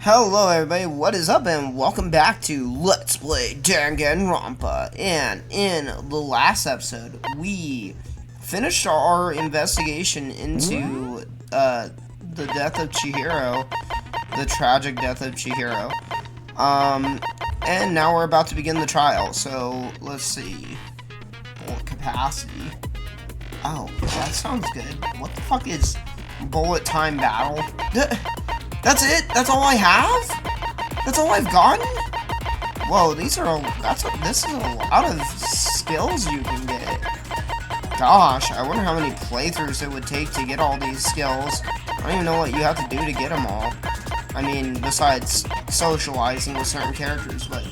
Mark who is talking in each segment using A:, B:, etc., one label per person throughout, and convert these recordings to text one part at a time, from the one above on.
A: Hello everybody, what is up and welcome back to Let's Play Danganronpa. And in the last episode, we finished our investigation into the death of Chihiro, the tragic death of Chihiro. And now we're about to begin the trial, so let's see. Bullet capacity. Oh, that sounds good. What the fuck is bullet time battle? That's it? That's all I have? That's all I've gotten? Whoa, this is a lot of skills you can get. Gosh, I wonder how many playthroughs it would take to get all these skills. I don't even know what you have to do to get them all. I mean, besides socializing with certain characters, but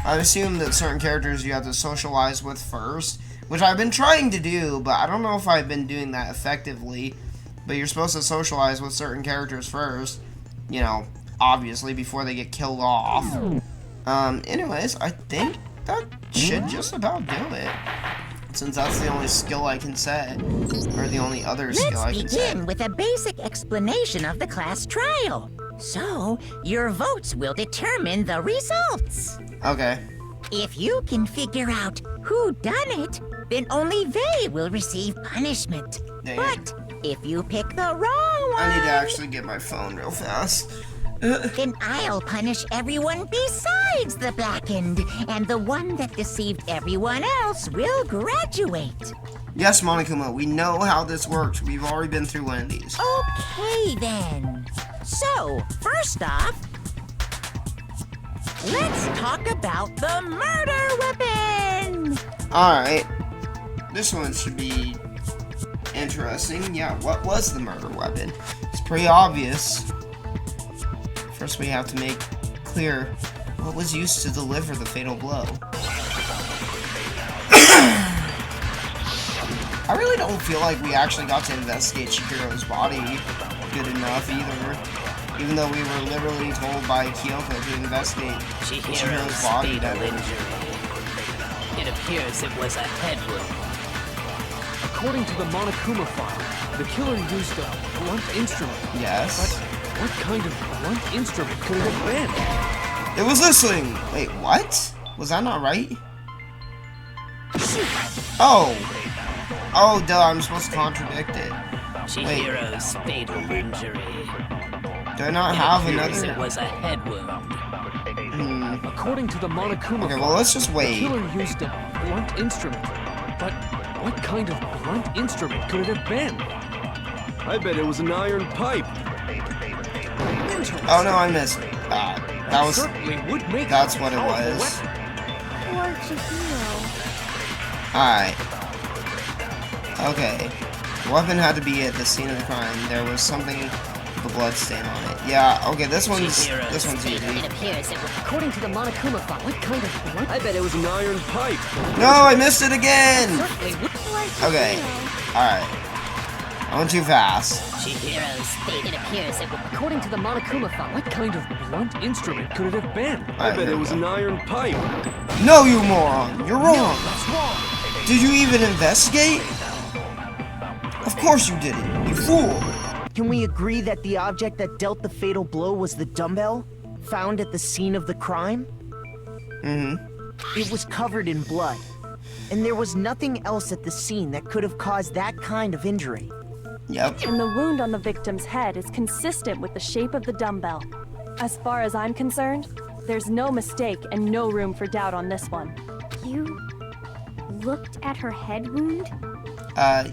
A: I assume that certain characters you have to socialize with first, which I've been trying to do, but I don't know if I've been doing that effectively. But you're supposed to socialize with certain characters first. You know, obviously, before they get killed off. Anyways, I think that should just about do it. Since that's the only skill I can set. Or the only other skill I can set.
B: Let's begin with a basic explanation of the class trial. So, your votes will determine the results.
A: Okay.
B: If you can figure out who done it, then only they will receive punishment.
A: Dang.
B: But if you pick the wrong one,
A: I need to actually get my phone real fast.
B: then I'll punish everyone besides the blackened, and the one that deceived everyone else will graduate.
A: Yes, Monokuma, we know how this works. We've already been through one of these.
B: Okay, then. So, first off, let's talk about the murder weapon!
A: Alright. This one should be interesting. Yeah, what was the murder weapon? It's pretty obvious. First we have to make clear what was used to deliver the fatal blow. I really don't feel like we actually got to investigate Chihiro's body good enough either. Even though we were literally told by Kyoko to investigate Chihiro's body better.
C: It appears it was a head wound.
D: According to the Monokuma file, the killer used a blunt instrument.
A: Yes.
D: But what kind of blunt instrument could it have been?
A: It was this thing! Wait, what? Was that not right? Oh! Oh, duh, I'm supposed to contradict it.
C: Chihiro's fatal injury.
A: Do I not have another?
C: It was a head wound.
D: According to the Monokuma
A: Okay,
D: file,
A: well, let's just
D: the
A: wait.
D: killer used a blunt instrument. But what kind of blunt instrument could it have been? I bet it was an iron pipe.
A: Oh, no, I missed it. That was...
D: certainly would make
A: That's
D: a
A: what it
D: powerful
A: was.
D: weapon.
E: Poor Chihiro.
A: Alright. Okay. The weapon had to be at the scene of the crime. There was something with a blood stain on it. Yeah, okay, this one's easy.
B: It appears it was...
E: According to the Monokuma file, what kind of blunt?
D: I bet it was an iron pipe.
A: No, I missed it again!
E: Poor
A: Okay.
E: Chihiro.
A: Alright. I went too fast.
B: Chihiro's fate, it appears it was...
E: According to the Monokuma file,
D: What kind of blunt instrument could it have been?
A: I
D: bet
A: bet
D: it was an iron pipe.
A: No, you moron! You're wrong!
D: That's wrong.
A: Did you even investigate? Of course you didn't, you fool!
F: Can we agree that the object that dealt the fatal blow was the dumbbell found at the scene of the crime?
A: Mm-hmm.
F: It was covered in blood, and there was nothing else at the scene that could have caused that kind of injury.
A: Yep.
G: And the wound on the victim's head is consistent with the shape of the dumbbell. As far as I'm concerned, there's no mistake and no room for doubt on this one.
E: You looked at her head wound?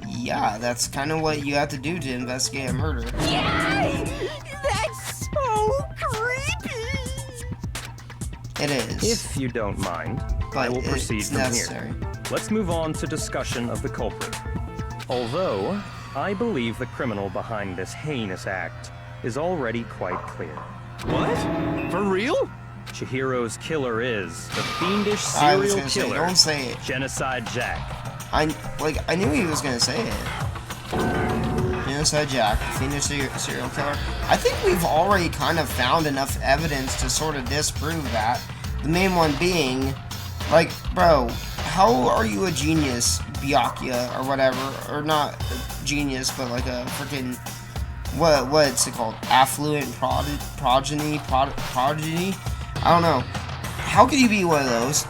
A: Yeah, that's kind of what you have to do to investigate a murder.
B: That's so creepy!
A: It is.
H: If you don't mind,
A: But
H: I will proceed
A: it's
H: from
A: necessary.
H: here. Let's move on to discussion of the culprit. Although, I believe the criminal behind this heinous act is already quite clear.
D: What? For real?
H: Chihiro's killer is the fiendish
A: I was
H: serial
A: gonna say,
H: killer,
A: don't say it.
H: Genocide Jack.
A: I knew he was gonna say it. Genocide Jack, fiendish serial killer. I think we've already kind of found enough evidence to sort of disprove that. The main one being, like, bro, how are you a genius, Byakuya, or whatever, or not a genius, but like a freaking what's it called? Affluent progeny? Progeny? I don't know. How could you be one of those?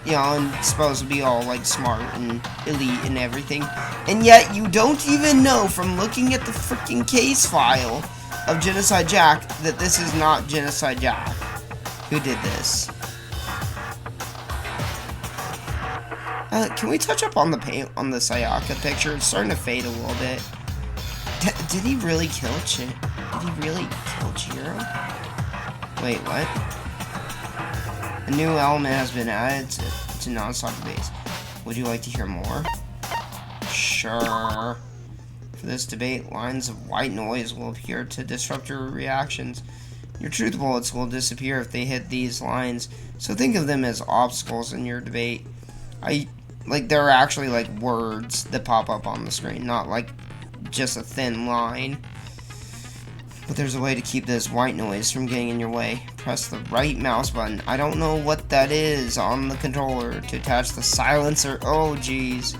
A: You know, and supposed to be all like smart and elite and everything, and yet you don't even know from looking at the freaking case file of Genocide Jack that this is not Genocide Jack who did this. Can we touch up on the paint on the Sayaka picture? It's starting to fade a little bit. Did he really kill Did he really kill Chiro? Wait, what? A new element has been added to non-stop debates. Would you like to hear more? Sure. For this debate, lines of white noise will appear to disrupt your reactions. Your truth bullets will disappear if they hit these lines, so think of them as obstacles in your debate. They're actually like words that pop up on the screen, not like just a thin line. But there's a way to keep this white noise from getting in your way. Press the right mouse button. I don't know what that is on the controller to attach the silencer. Oh geez.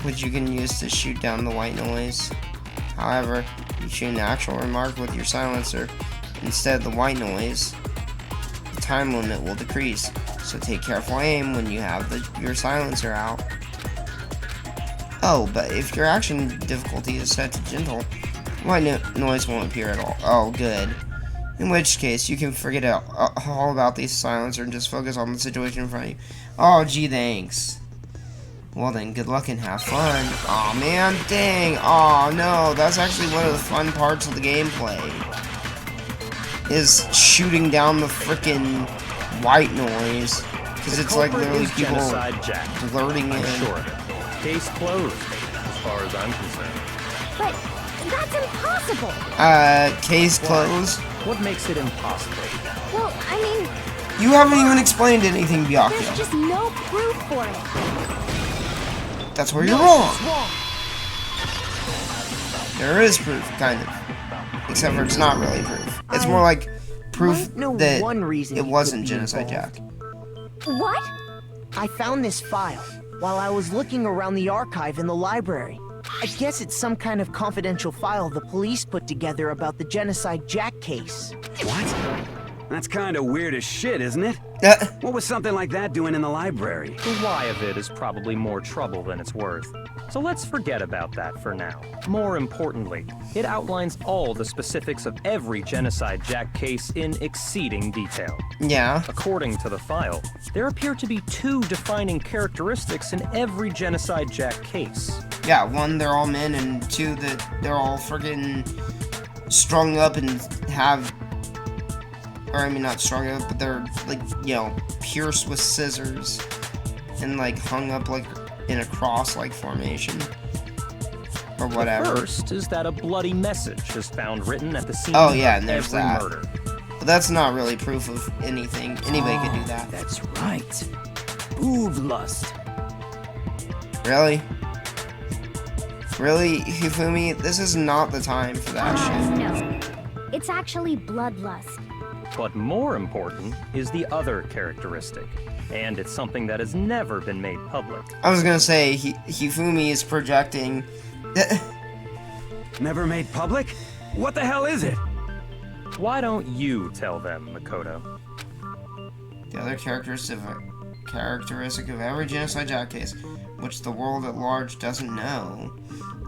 A: Which you can use to shoot down the white noise. However, you shoot an actual remark with your silencer instead of the white noise, the time limit will decrease. So take careful aim when you have your silencer out. Oh, but if your action difficulty is set to gentle, white noise won't appear at all. Oh, good. In which case, you can forget all about the silencer and just focus on the situation in front of you. Oh, gee, thanks. Well then, good luck and have fun. Aw, man, dang. Aw, no, that's actually one of the fun parts of the gameplay. Is shooting down the frickin' white noise. Because it's like literally people blurting in.
H: Sure. Case closed, as far as I'm concerned.
E: But that's impossible.
A: Case closed?
H: What makes it impossible?
E: Well, I mean,
A: you haven't even explained anything, Byakuya.
E: there's just no proof for it.
A: That's where you're wrong. There is proof, kind of. Except for it's not really proof. It's more like proof that it wasn't Genocide Jack.
E: What?
F: I found this file while I was looking around the archive in the library. I guess it's some kind of confidential file the police put together about the Genocide Jack case.
I: What? That's kind of weird as shit, isn't it? What was something like that doing in the library?
H: The why of it is probably more trouble than it's worth. So let's forget about that for now. More importantly, it outlines all the specifics of every Genocide Jack case in exceeding detail.
A: Yeah.
H: According to the file, there appear to be 2 defining characteristics in every Genocide Jack case.
A: Yeah, 1, they're all men, and 2, that they're all friggin' strung up and have... Or, I mean, not strung up, but they're, like, you know, pierced with scissors. And, like, hung up, like, in a cross-like formation. Or whatever.
H: The first is that a bloody message is found written at the scene
A: of and
H: every
A: there's that.
H: murder.
A: But that's not really proof of anything. Anybody could do that.
I: That's right. Boob lust.
A: Really? Really, Hifumi? This is not the time for that shit.
E: No. It's actually bloodlust.
H: But more important is the other characteristic, and it's something that has never been made public.
A: I was gonna say, Hifumi is projecting...
I: Never made public? What the hell is it?
H: Why don't you tell them, Makoto?
A: The other characteristic of every Genocide Jack case, which the world at large doesn't know.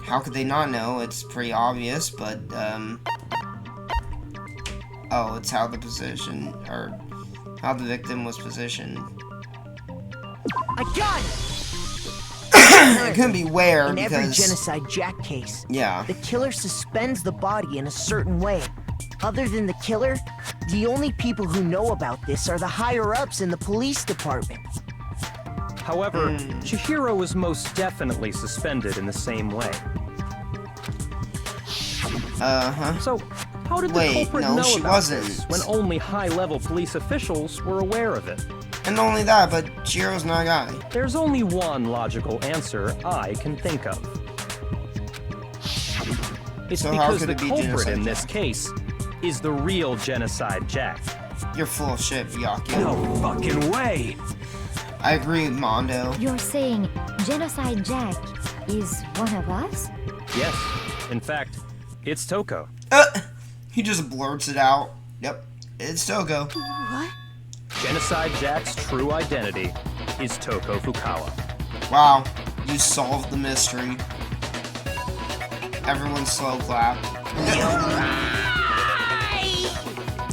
A: How could they not know? It's pretty obvious, but, oh, it's how the position, or how the victim was positioned.
F: I got it!
A: It couldn't be where,
F: in
A: because...
F: every Genocide Jack case,
A: yeah.
F: the killer suspends the body in a certain way. Other than the killer, the only people who know about this are the higher-ups in the police department.
H: However, Chihiro was most definitely suspended in the same way. So, how did the culprit know about this when only high-level police officials were aware of it?
A: And not only that, but Chihiro's not a guy.
H: There's only one logical answer I can think of. It's
A: So
H: because
A: how could
H: the
A: it be
H: culprit
A: Genocide
H: in this
A: Jack?
H: case is the real Genocide Jack.
A: You're full of shit, Byakuya.
I: No fucking way!
A: I agree, Mondo.
E: You're saying Genocide Jack is one of us?
H: Yes. In fact, It's Toko.
A: He just blurts it out. Yep, it's Toko.
B: What?
H: Genocide Jack's true identity is Toko Fukawa.
A: Wow, you solved the mystery. Everyone slow clap.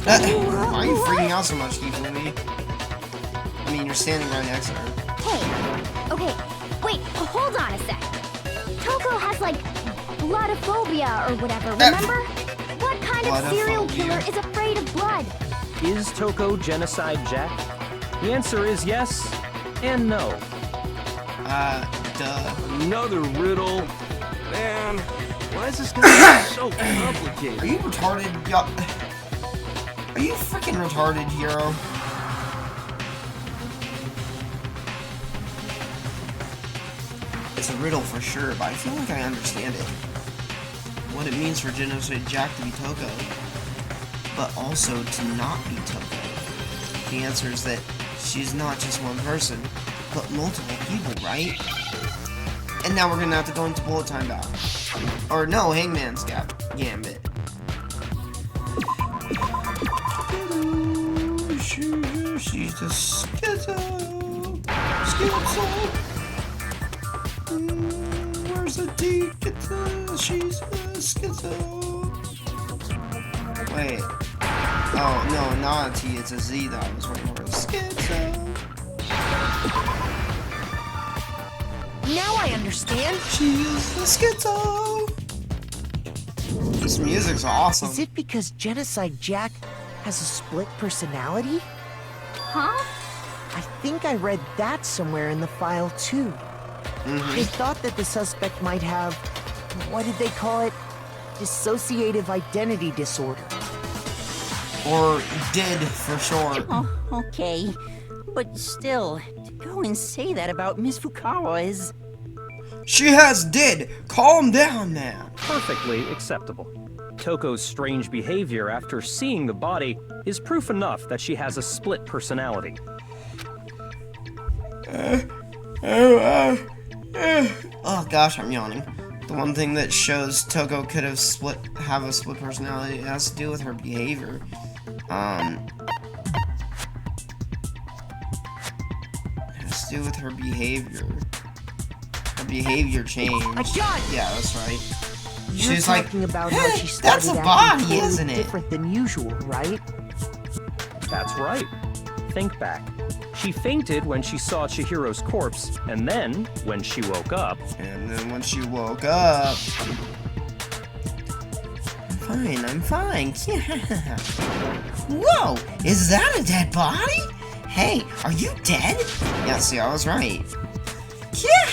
A: Why are you freaking out so much, Kifumi? I mean, you're standing right next to her.
E: Hey, okay, wait, hold on a sec. Toko has, like, bloodophobia or whatever, remember? What kind of serial killer is afraid of blood?
H: Is Toko Genocide Jack? The answer is yes and no.
A: Duh.
D: Another riddle. Man, why is this guy so complicated?
A: Are you retarded? Yup. Are you freaking retarded, Hero? It's a riddle for sure, but I feel like I understand it. What it means for Genocide Jack to be Toko, but also to not be Toko. The answer is that she's not just one person, but multiple people, right? And now we're gonna have to go into bullet time battle. Or no, Hangman's Gambit. She's the schizo. Where's the D? She's the schizo. Wait. Oh, no, not a T. It's a Z that I was waiting for. Schizo.
F: Now I understand.
A: She's the schizo. This music's awesome.
F: Is it because Genocide Jack has a split personality?
E: Huh?
F: I think I read that somewhere in the file, too. They thought that the suspect might have, what did they call it? Dissociative identity disorder.
A: Or did, for sure.
B: Oh, okay. But still, to go and say that about Miss Fukawa is...
A: She has did. Calm down, man.
H: Perfectly acceptable. Toko's strange behavior after seeing the body is proof enough that she has a split personality.
A: Oh gosh, I'm yawning. The one thing that shows Toko could have have a split personality has to do with her behavior. Has to do with her behavior. Her behavior changed. Yeah, that's right.
F: You're
A: She's like,
F: talking about
A: hey,
F: how she started
A: that's a
F: acting
A: body,
F: totally
A: isn't it?
F: different than usual, right?
H: That's right. Think back. She fainted when she saw Chihiro's corpse, and then, when she woke up...
A: And then when she woke up... I'm fine. Yeah. Whoa! Is that a dead body? Hey, are you dead? Yeah, see, I was right. Yeah.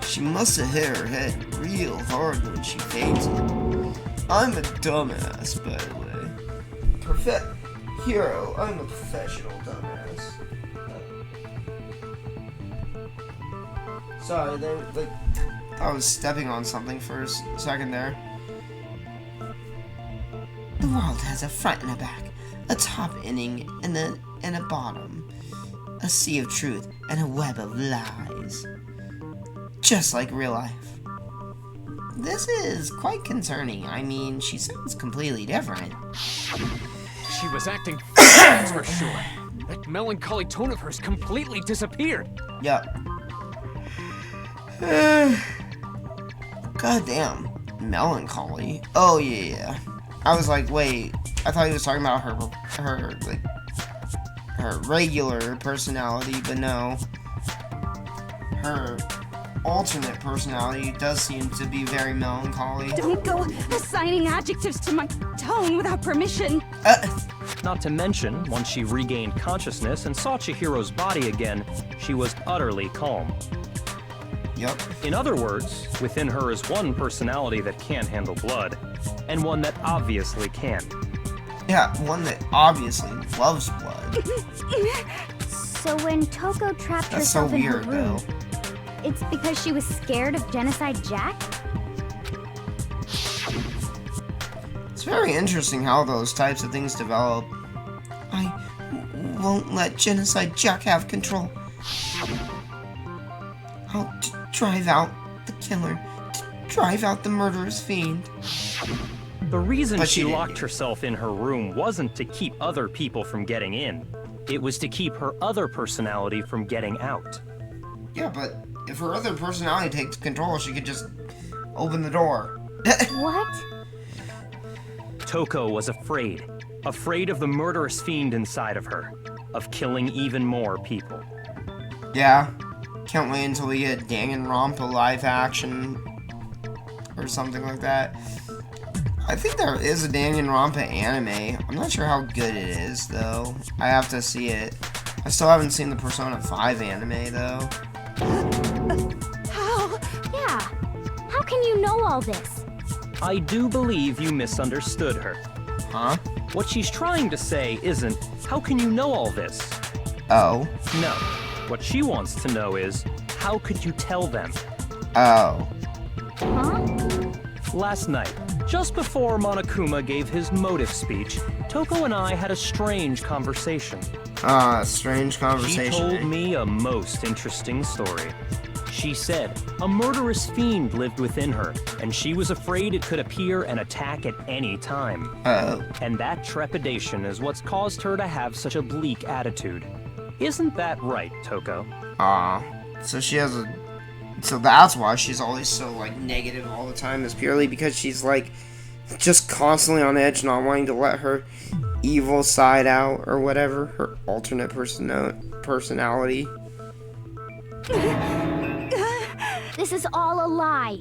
A: She must have hit her head real hard when she fainted. I'm a dumbass, by the way. Hero, I'm a professional dumbass. Sorry, I was stepping on something for a second there. The world has a front and a back, a top inning and a bottom, a sea of truth and a web of lies. Just like real life. This is quite concerning. I mean, she sounds completely different.
D: She was acting that's for sure. That melancholy tone of hers completely disappeared.
A: Yup. Goddamn. Melancholy. Oh, yeah. I was like, wait. I thought he was talking about her regular personality, but no. Her alternate personality does seem to be very melancholy.
E: Don't go assigning adjectives to my tone without permission.
H: Not to mention, once she regained consciousness and saw Chihiro's body again, she was utterly calm.
A: Yep.
H: In other words, within her is one personality that can't handle blood, and one that obviously can.
A: Yeah, one that obviously loves blood.
E: So when Toko trapped
A: That's so
E: herself in her
A: weird,
E: room,
A: though.
E: it's because she was scared of Genocide Jack?
A: It's very interesting how those types of things develop. I won't let Genocide Jack have control. I'll drive out the killer. drive out the murderous fiend.
H: The reason
A: But
H: she
A: she didn't
H: locked
A: do it.
H: herself in her room wasn't to keep other people from getting in. It was to keep her other personality from getting out.
A: Yeah, but if her other personality takes control, she could just open the door.
E: What?
H: Toko was afraid. Afraid of the murderous fiend inside of her. Of killing even more people.
A: Yeah. Can't wait until we get Danganronpa live action. Or something like that. I think there is a Danganronpa anime. I'm not sure how good it is, though. I have to see it. I still haven't seen the Persona 5 anime, though.
E: How? Yeah. How can you know all this?
H: I do believe you misunderstood her.
A: Huh?
H: What she's trying to say isn't, how can you know all this?
A: Oh.
H: No. What she wants to know is, how could you tell them?
A: Oh.
E: Huh?
H: Last night, just before Monokuma gave his motive speech, Toko and I had a strange conversation.
A: Strange conversation.
H: She told me a most interesting story. She said a murderous fiend lived within her, and she was afraid it could appear and attack at any time.
A: Oh.
H: And that trepidation is what's caused her to have such a bleak attitude. Isn't that right, Toko?
A: So she has a... So that's why she's always so, like, negative all the time. Is purely because she's, like, just constantly on edge, not wanting to let her evil side out, or whatever. Her alternate personality.
E: This is all a lie.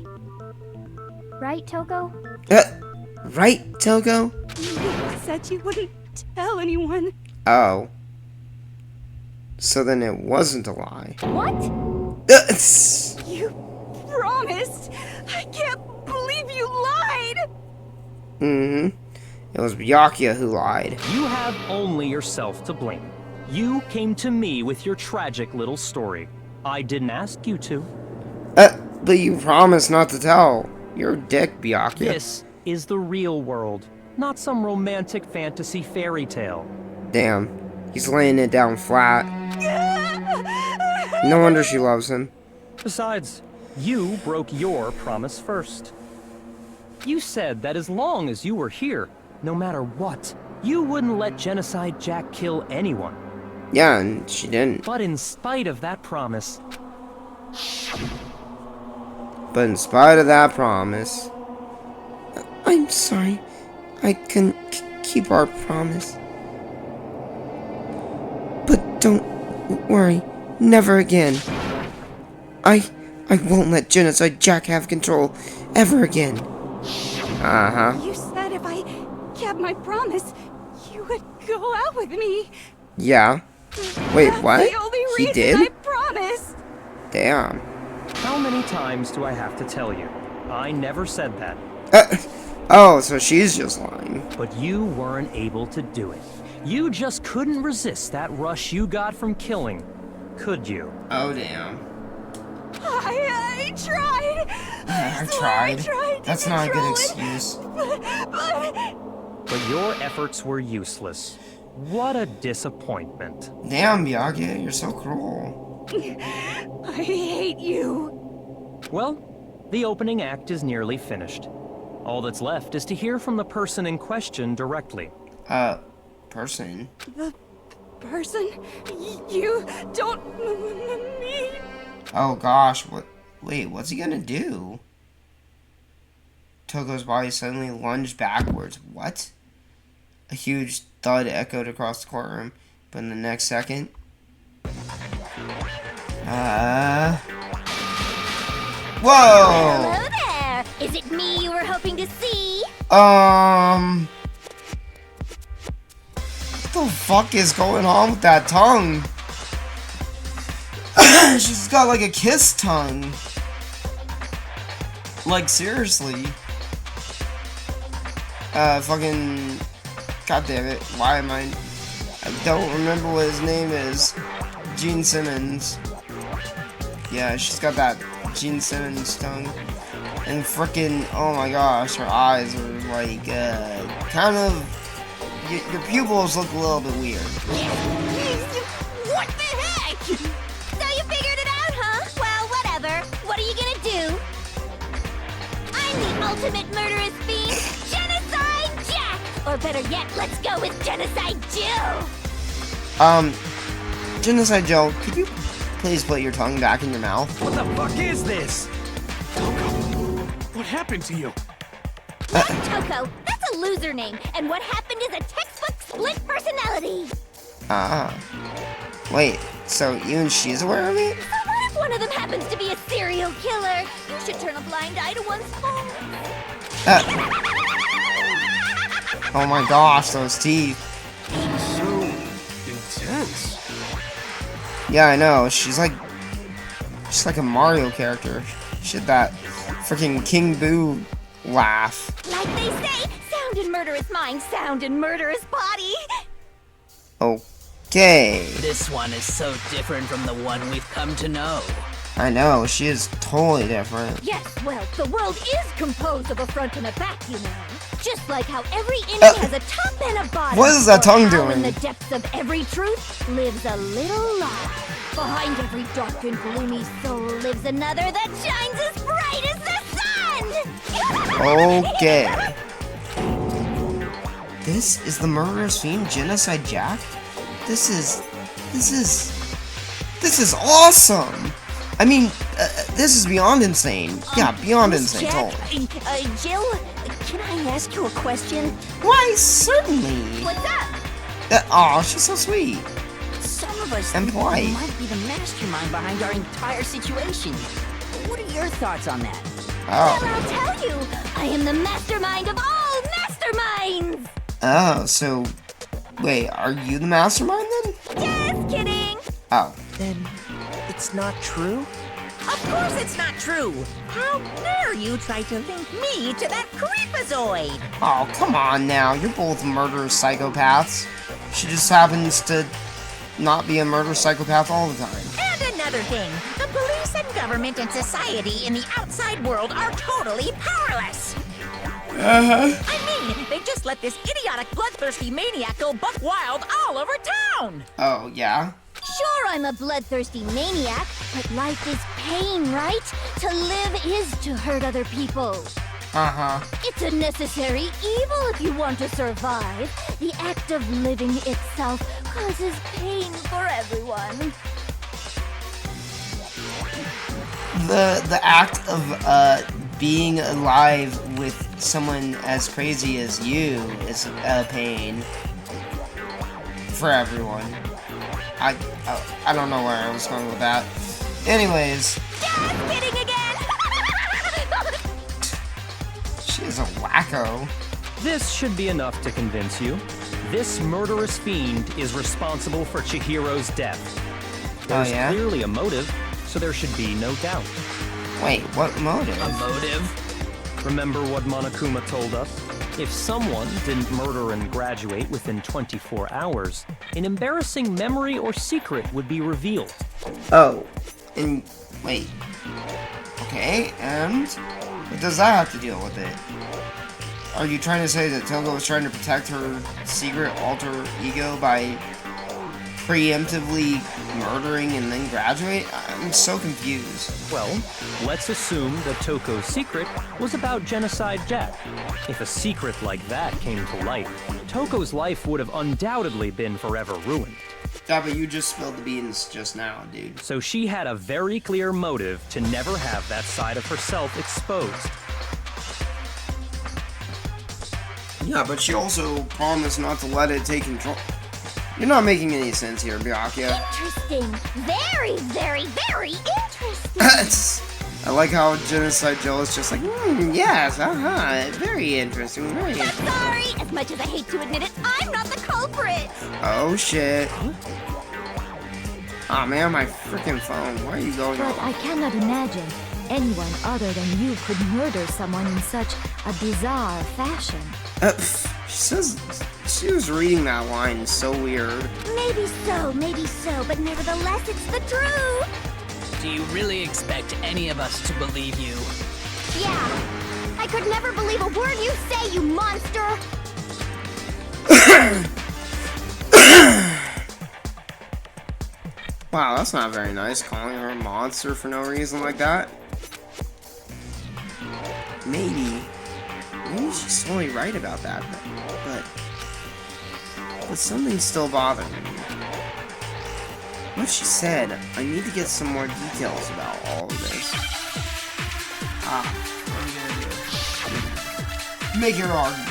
E: Right, Toko?
A: Right, Toko?
J: You said you wouldn't tell anyone.
A: Oh. So then it wasn't a lie.
E: What?
J: You promised. I can't believe you lied.
A: Mm-hmm. It was Byakuya who lied.
H: You have only yourself to blame. You came to me with your tragic little story. I didn't ask you to.
A: But you promised not to tell. You're a dick, Byakuya.
H: This is the real world, not some romantic fantasy fairy tale.
A: Damn. He's laying it down flat. No wonder she loves him.
H: Besides, you broke your promise first. You said that as long as you were here, no matter what, you wouldn't let Genocide Jack kill anyone.
A: Yeah, and she didn't.
H: But in spite of that promise...
A: But in spite of that promise... I'm sorry. I couldn't keep our promise. But don't worry. Never again. I won't let Genocide Jack have control ever again. Uh-huh.
J: You said if I kept my promise, you would go out with me.
A: Yeah. Wait,
J: That's
A: what?
J: the only
A: He
J: reason
A: did?
J: I promised.
A: Damn.
H: How many times do I have to tell you? I never said that.
A: Oh, so she's just lying.
H: But you weren't able to do it. You just couldn't resist that rush you got from killing, could you?
A: Oh, damn.
J: I tried.
A: I
J: swear
A: tried.
J: I tried to
A: That's not a good
J: control it,
A: excuse.
H: But your efforts were useless. What a disappointment.
A: Damn, Byakuya, you're so cruel.
J: I hate you.
H: Well, the opening act is nearly finished. All that's left is to hear from the person in question directly.
A: Person?
J: The person you don't mean.
A: Oh gosh, wait, what's he gonna do? Toko's body suddenly lunged backwards. What? A huge thud echoed across the courtroom, but in the next second... Whoa!
E: Hello there! Is it me you were hoping to see?
A: What the fuck is going on with that tongue? She's got like a kiss tongue. Like, seriously. Fucking... God damn it. Why am I don't remember what his name is. Gene Simmons. Yeah, she's got that Gene Simmons tongue. And frickin', oh my gosh, her eyes are like, kind of... Your pupils look a little bit weird.
E: What the heck? So you figured it out, huh? Well, whatever. What are you gonna do? ultimate murderous fiend, Genocide Jack! Or better yet, let's go with Genocide Jill!
A: Genocide Jill, could you please put your tongue back in your mouth?
I: What the fuck is this?
D: Toko, what happened to you?
E: Toko, that's a loser name, and what happened is a textbook split personality!
A: Wait, so you and she's aware of it?
E: So what if one of them happens to be a serial killer? You should turn a blind eye to one's fault.
A: Oh my gosh, those teeth.
D: She's so intense.
A: Yeah, I know. She's like a Mario character. She had that freaking King Boo laugh.
E: Like they say, sound in murderous mind, sound in murderous body.
A: Okay.
C: This one is so different from the one we've come to know.
A: I know, she is totally different.
E: Yes, well, the world is composed of a front and a back, you know. Just like how every inning has a top and a bottom.
A: What is that tongue
E: how
A: doing?
E: in the depths of every truth lives a little lie. Behind every dark and gloomy soul lives another that shines as bright as the sun!
A: Okay. This is the murderous fiend, Genocide Jack? This is awesome! I mean, this is beyond insane. Yeah, beyond insane, totally.
B: Jill, can I ask you a question?
A: Why, certainly.
E: What's up?
A: Aw, she's so sweet.
B: Some of us
A: And
B: think
A: polite.
B: you might be the mastermind behind our entire situation. What are your thoughts on that?
A: Oh.
E: Well, I'll tell you, I am the mastermind of all masterminds!
A: Oh, so... Wait, are you the mastermind then?
E: Just kidding!
A: Oh.
F: Then it's not true?
B: Of course it's not true! How dare you try to link me to that creepazoid?
A: Oh, come on now. You're both murderous psychopaths. She just happens to not be a murderous psychopath all the time.
B: And another thing, the police and government and society in the outside world are totally powerless! I mean, they just let this idiotic, bloodthirsty maniac go buck wild all over town!
A: Oh, yeah?
E: Sure, I'm a bloodthirsty maniac, but life is pain, right? To live is to hurt other people.
A: Uh-huh.
E: It's a necessary evil if you want to survive. The act of living itself causes pain for everyone.
A: The act of being alive with someone as crazy as you is a pain for everyone. I don't know where I was going with that. Anyways.
E: Just kidding again!
A: She is a wacko.
H: This should be enough to convince you. This murderous fiend is responsible for Chihiro's death. There's
A: yeah?
H: clearly a motive, so there should be no doubt.
A: Wait, what motive?
C: A motive?
H: Remember what Monokuma told us? If someone didn't murder and graduate within 24 hours, an embarrassing memory or secret would be revealed.
A: Oh, and wait. Okay, and what does that have to deal with it? Are you trying to say that Toko was trying to protect her secret alter ego by preemptively murdering and then graduate? I'm so confused.
H: Well, let's assume that Toko's secret was about Genocide Jack. If a secret like that came to light, Toko's life would have undoubtedly been forever ruined.
A: Yeah, but you just spilled the beans just now, dude.
H: So she had a very clear motive to never have that side of herself exposed.
A: Yeah, but she also promised not to let it take control. You're not making any sense here, Byakuya.
E: Interesting. Very, very, very interesting.
A: I like how Genocide Jill is just like, yes, very interesting, very interesting.
E: Sorry, as much as I hate to admit it, I'm not the culprit.
A: Oh, shit. Aw, man, my freaking phone. Why are you going
K: But
A: on?
K: I cannot imagine anyone other than you could murder someone in such a bizarre fashion.
A: She was reading that line so weird.
E: Maybe so, but nevertheless, it's the truth.
C: Do you really expect any of us to believe you?
E: Yeah. I could never believe a word you say, you monster.
A: Wow, that's not very nice, calling her a monster for no reason like that. Maybe she's totally right about that, but something's still bothering me. What she said, I need to get some more details about all of this. What are you gonna do? Make your argument.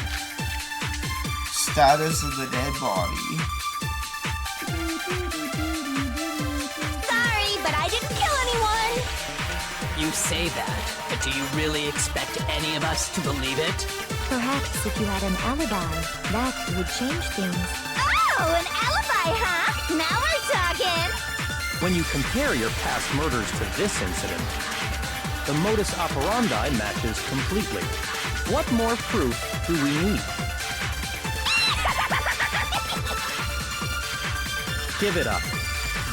A: Status of the dead body.
B: Sorry, but I didn't kill anyone!
C: You say that, but do you really expect any of us to believe it?
K: Perhaps if you had an alibi, that would change things.
B: Oh, an alibi, huh? Now we're talking!
H: When you compare your past murders to this incident, the modus operandi matches completely. What more proof do we need? Give it up.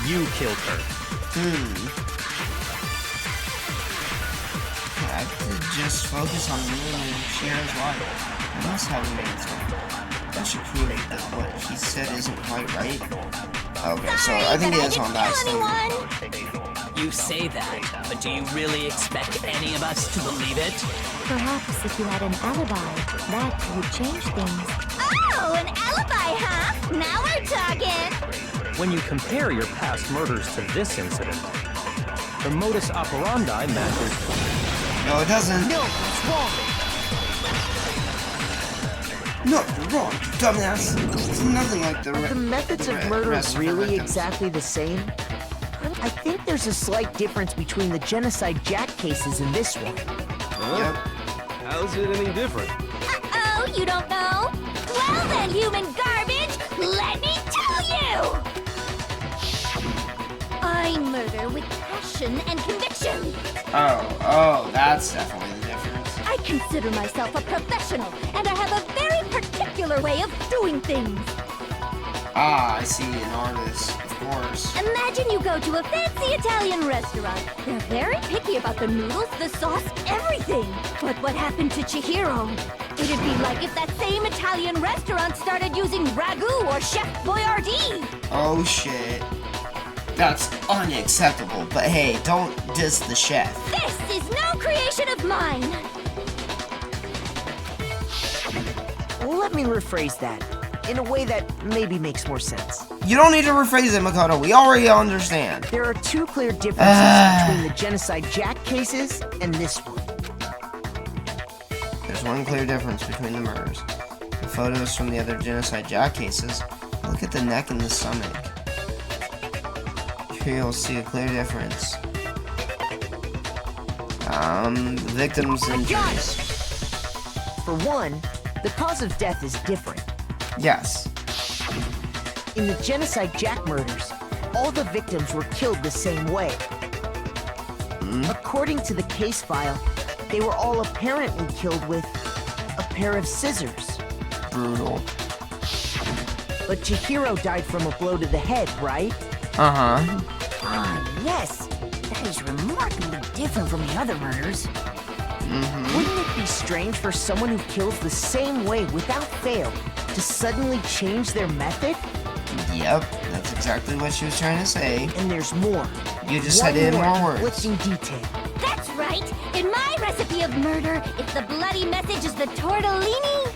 H: You killed her.
A: I could just focus on ruining Shira's life. I must have an answer. That should prove that what he said isn't quite right. Okay, so I think he is on that side.
C: You say that, but do you really expect any of us to believe it?
K: Perhaps if you had an alibi, that would change things.
B: Oh, an alibi, huh? Now we're talking!
H: When you compare your past murders to this incident, the modus operandi matches.
A: No, it doesn't.
F: No, it's wrong.
A: No, you're wrong, dumbass. It's nothing like the
F: Are the methods of murder
A: rest of her
F: really
A: victims.
F: exactly the same? I think there's a slight difference between the Genocide Jack cases and this one.
A: Yep.
D: How's it any different?
B: Uh-oh, you don't know? Well then, human garbage, let me tell you! I murder with passion and conviction.
A: Oh, that's definitely the difference.
B: I consider myself a professional, and I have a very particular way of doing things.
A: Ah, I see, an artist, of course.
B: Imagine you go to a fancy Italian restaurant. They're very picky about the noodles, the sauce, everything. But what happened to Chihiro? It'd be like if that same Italian restaurant started using ragu or Chef Boyardee.
A: Oh shit. That's unacceptable, but hey, don't diss the chef.
B: This is no creation of mine.
F: Let me rephrase that in a way that maybe makes more sense.
A: You don't need to rephrase it, Makoto. We already understand.
F: There are two clear differences between the Genocide Jack cases and this one.
A: There's one clear difference between the murders. The photos from the other Genocide Jack cases. Look at the neck and the stomach. Here you'll see a clear difference. The victim's injuries.
F: For one, the cause of death is different.
A: Yes.
F: In the Genocide Jack murders, all the victims were killed the same way. According to the case file, they were all apparently killed with a pair of scissors.
A: Brutal.
F: But Chihiro died from a blow to the head, right?
A: Uh-huh.
B: Ah, yes. That is remarkably different from the other murders.
F: Wouldn't it be strange for someone who kills the same way without fail to suddenly change their method?
A: Yep, that's exactly what she was trying to say.
F: And there's more.
A: You just said it in more words.
F: Conflicting detail.
B: That's right. In my recipe of murder, if the bloody message is the tortellini,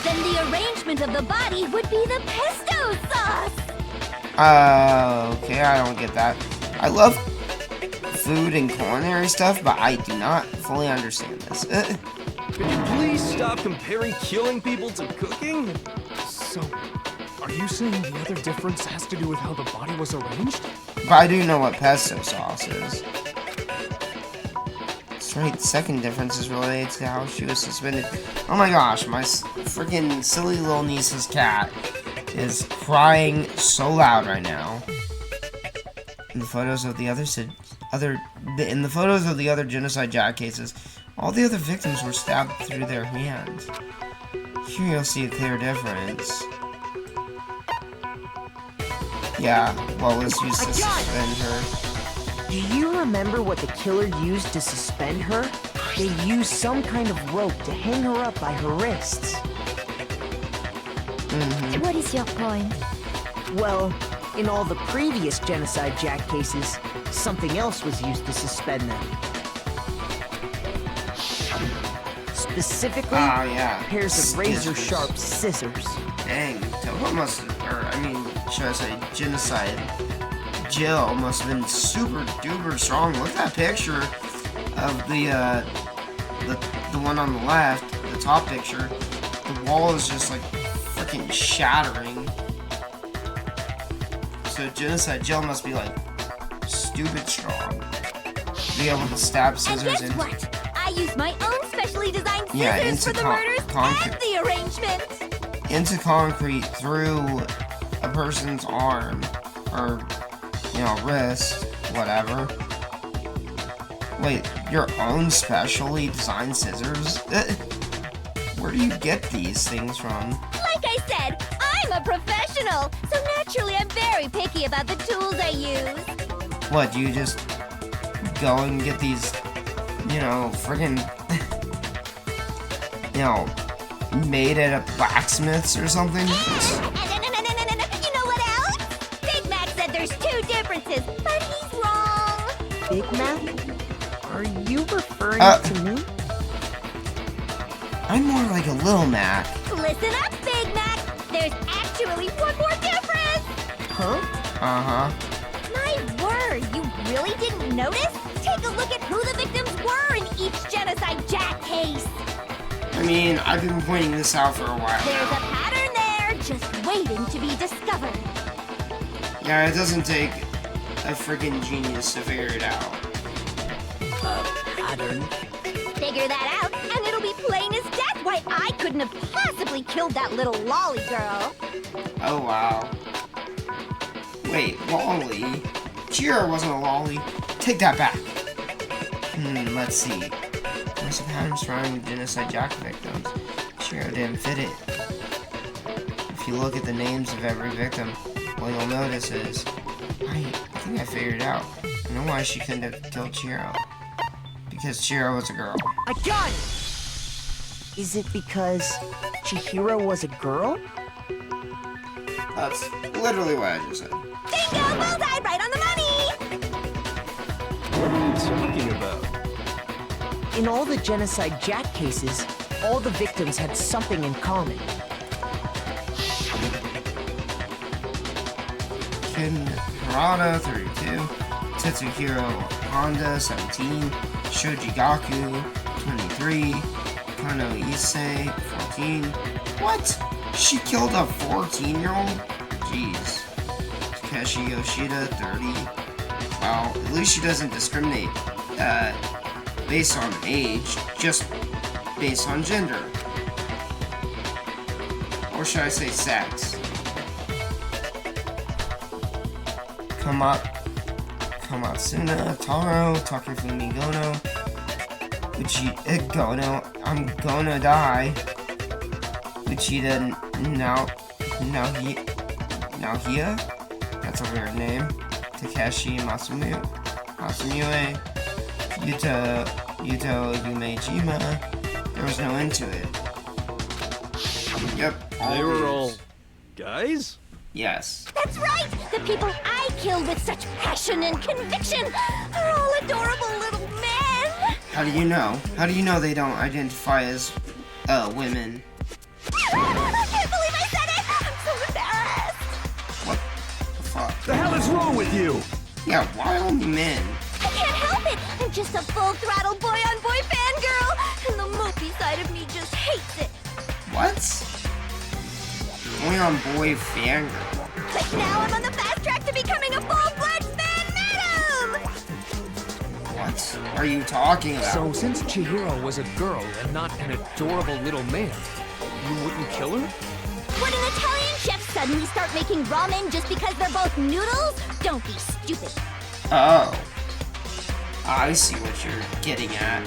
B: then the arrangement of the body would be the pesto sauce.
A: Okay, I don't get that. I love food and culinary stuff, but I do not fully understand this.
D: Could you please stop comparing killing people to cooking?
L: So, are you saying the other difference has to do with how the body was arranged?
A: But I do know what pesto sauce is. That's right, the second difference is related to how she was suspended. Oh my gosh, my freaking silly little niece's cat is crying so loud right now. In the photos of the other Genocide Jack cases, all the other victims were stabbed through their hands. Here you'll see a clear difference. Yeah, what was used to suspend her?
F: Do you remember what the killer used to suspend her? They used some kind of rope to hang her up by her wrists.
K: What is your point?
F: Well, in all the previous Genocide Jack cases, something else was used to suspend them. Specifically, pairs of razor-sharp scissors.
A: Dang, Toko must have, or I mean, should I say, Genocide Jill must have been super duper strong. Look at that picture of the one on the left, the top picture. The wall is just like freaking shattering. So Genocide Jill must be like stupid strong. Be able to stab scissors
B: and guess what? I used my own specially designed scissors for the murders and the arrangement.
A: Into concrete through a person's arm or, you know, wrist, whatever. Wait, your own specially designed scissors? Where do you get these things from?
B: Like I said, I'm a professional, so naturally I'm very picky about the tools I use.
A: What, do you just go and get these, you know, friggin', you know, made at a blacksmith's or something?
B: You know what else? Big Mac said there's two differences, but he's wrong.
F: Big Mac? Are you referring to me?
A: I'm more like a Little Mac.
B: Listen up, Big Mac. There's actually one more difference.
F: Huh?
A: Uh-huh.
B: My word, you really didn't notice? Take a look at who the victims were in each Genocide Jack case.
A: I mean, I've been pointing this out for a while
B: There's
A: now.
B: a pattern there, just waiting to be discovered.
A: Yeah, it doesn't take a freaking genius to figure it out.
C: Pattern?
B: Figure that out, and it'll be plain as death why I couldn't have possibly killed that little lolly girl.
A: Oh, wow. Wait, lolly? Chiro wasn't a lolly. Take that back. Let's see. There's a pattern surrounding Genocide Jack victims. Chiro didn't fit it. If you look at the names of every victim, what you'll notice is, I think I figured it out. I know why she couldn't have killed Chiro. Because Chiro was a girl.
F: I got it! Is it because Chihiro was a girl?
A: That's literally what I just said.
B: Bingo! Bullseye! Right on the money!
D: What are you talking about?
F: In all the Genocide Jack cases, all the victims had something in common.
A: Ken Harada, 32. Tetsuhiro Honda, 17. Shoji Gaku, 23. Kano Issei, 14. What? She killed a 14-year-old? Jeez. Takeshi Yoshida, 30. Wow, at least she doesn't discriminate based on age, just based on gender. Or should I say sex? Komatsuna, Taro, Takafumi Gono, Gono, I'm gonna die. Uchida Naohia? That's a weird name. Takeshi Masumue, Yuto Yumejima. There was no end to it. Yep.
D: They were all guys?
A: Yes.
B: That's right! The people I killed with such passion and conviction are all adorable little men!
A: How do you know? How do you know they don't identify as, women?
B: I can't believe I said it! I'm so embarrassed!
A: What the fuck?
I: The hell is wrong with you?
A: Yeah, why only men?
B: I can't help it! I'm just a full-throttle boy-on-boy fangirl! And the mopey side of me just hates it!
A: What? Boy fangirl.
B: But now I'm on the fast track to becoming a full-fledged fan madam!
A: What are you talking about?
L: So, since Chihiro was a girl and not an adorable little man, you wouldn't kill her?
B: Would an Italian chef suddenly start making ramen just because they're both noodles? Don't be stupid.
A: Oh. I see what you're getting at.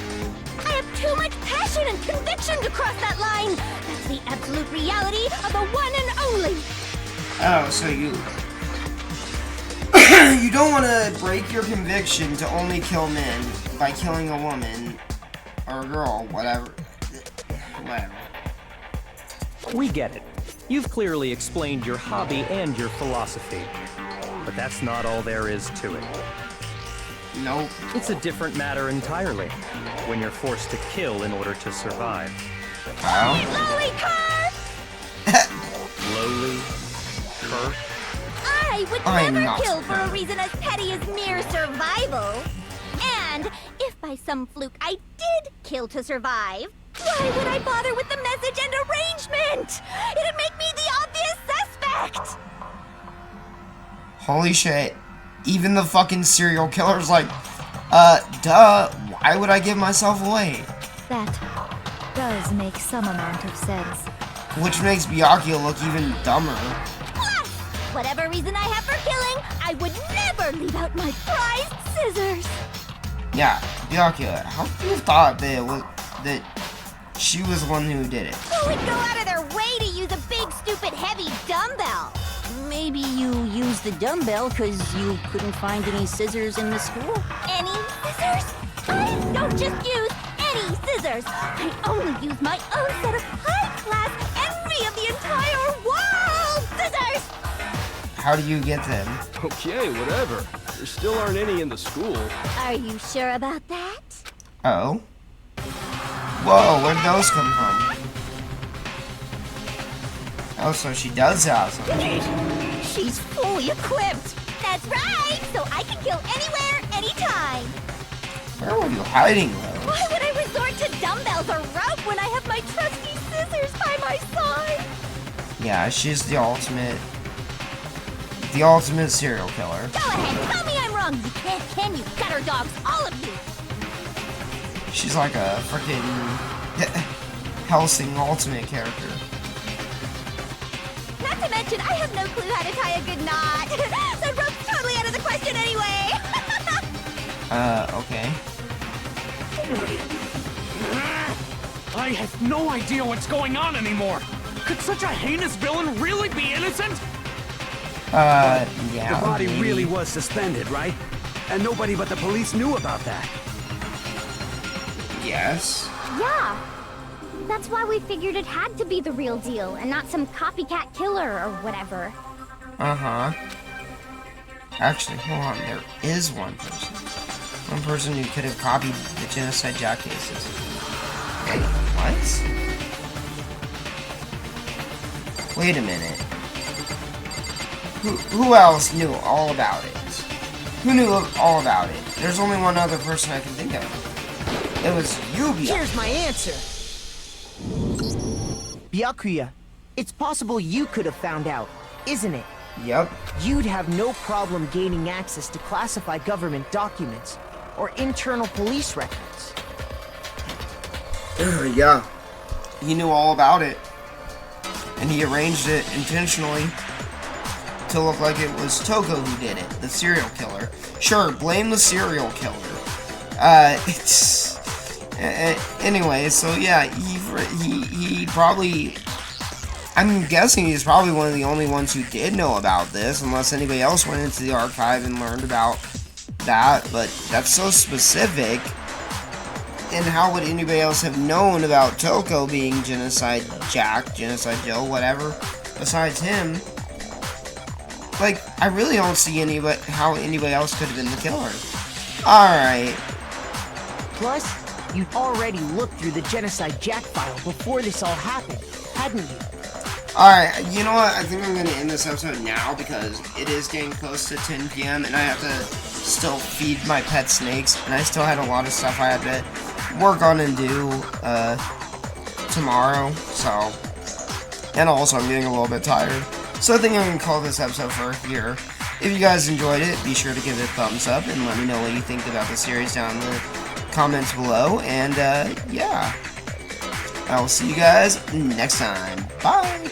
B: I have too much passion and conviction to cross that line. That's the absolute reality of the one and only.
A: Oh, so you... you don't want to break your conviction to only kill men by killing a woman or a girl, whatever. Whatever.
H: We get it. You've clearly explained your hobby and your philosophy. But that's not all there is to it.
A: Nope.
H: It's a different matter entirely when you're forced to kill in order to survive.
B: Lowly cur!
H: Lowly cur?
B: I would never kill for a reason as petty as mere survival. And if by some fluke I did kill to survive, why would I bother with the message and arrangement? It'd make me the obvious suspect!
A: Holy shit. Even the fucking serial killer's like, duh, why would I give myself away?
K: That does make some amount of sense.
A: Which makes Byakuya look even dumber.
B: Plus, whatever reason I have for killing, I would never leave out my prized scissors.
A: Yeah, Byakuya, how could you have thought that she was the one who did it?
B: Who would go out of their way to use a big, stupid, heavy dumbbell? Maybe you used the dumbbell because you couldn't find any scissors in the school? Any scissors? I don't just use any scissors. I only use my own set of high-class, envy of the entire world scissors!
A: How do you get them?
D: Okay, whatever. There still aren't any in the school.
B: Are you sure about that?
A: Oh? Whoa, where'd those come from? Oh, so she does have some.
B: She's fully equipped. That's right, so I can kill anywhere, anytime.
A: Where were you hiding those?
B: Why would I resort to dumbbells or rope when I have my trusty scissors by my side?
A: Yeah, she's the ultimate serial killer.
B: Go ahead, tell me I'm wrong. You can't, can you? Gutter dogs, all of you.
A: She's like a freaking Helsing ultimate character.
B: Not to mention, I have no clue how to tie a good knot. So rope's totally out of the question anyway.
A: Okay.
L: I have no idea what's going on anymore. Could such a heinous villain really be innocent?
A: Yeah.
I: The body
A: maybe.
I: really was suspended, right? And nobody but the police knew about that.
A: Yes.
E: Yeah. That's why we figured it had to be the real deal and not some copycat killer or whatever.
A: Uh-huh. Actually, hold on. There is one person. One person who could have copied the Genocide Jack cases. Wait, what? Wait a minute. Who else knew all about it? Who knew all about it? There's only one other person I can think of. It was you, Byakuya.
F: Here's my answer. Byakuya, it's possible you could have found out, isn't it?
A: Yep.
F: You'd have no problem gaining access to classified government documents or internal police records.
A: Yeah. He knew all about it. And he arranged it intentionally to look like it was Toko who did it, the serial killer. Sure, blame the serial killer. Anyway, so yeah, he probably, I'm guessing he's probably one of the only ones who did know about this, unless anybody else went into the archive and learned about that, but that's so specific. And how would anybody else have known about Toko being Genocide Jack, Genocide Joe, whatever, besides him? Like, I really don't see how anybody else could have been the killer. Alright.
F: Plus, you'd already looked through the Genocide Jack file before this all happened, hadn't you?
A: Alright, you know what? I think I'm going to end this episode now because it is getting close to 10 p.m. and I have to still feed my pet snakes, and I still had a lot of stuff I had to work on and do tomorrow, so, and also I'm getting a little bit tired. So I think I'm going to call this episode for here. If you guys enjoyed it, be sure to give it a thumbs up and let me know what you think about the series down in the comments below. And, yeah. I will see you guys next time. Bye!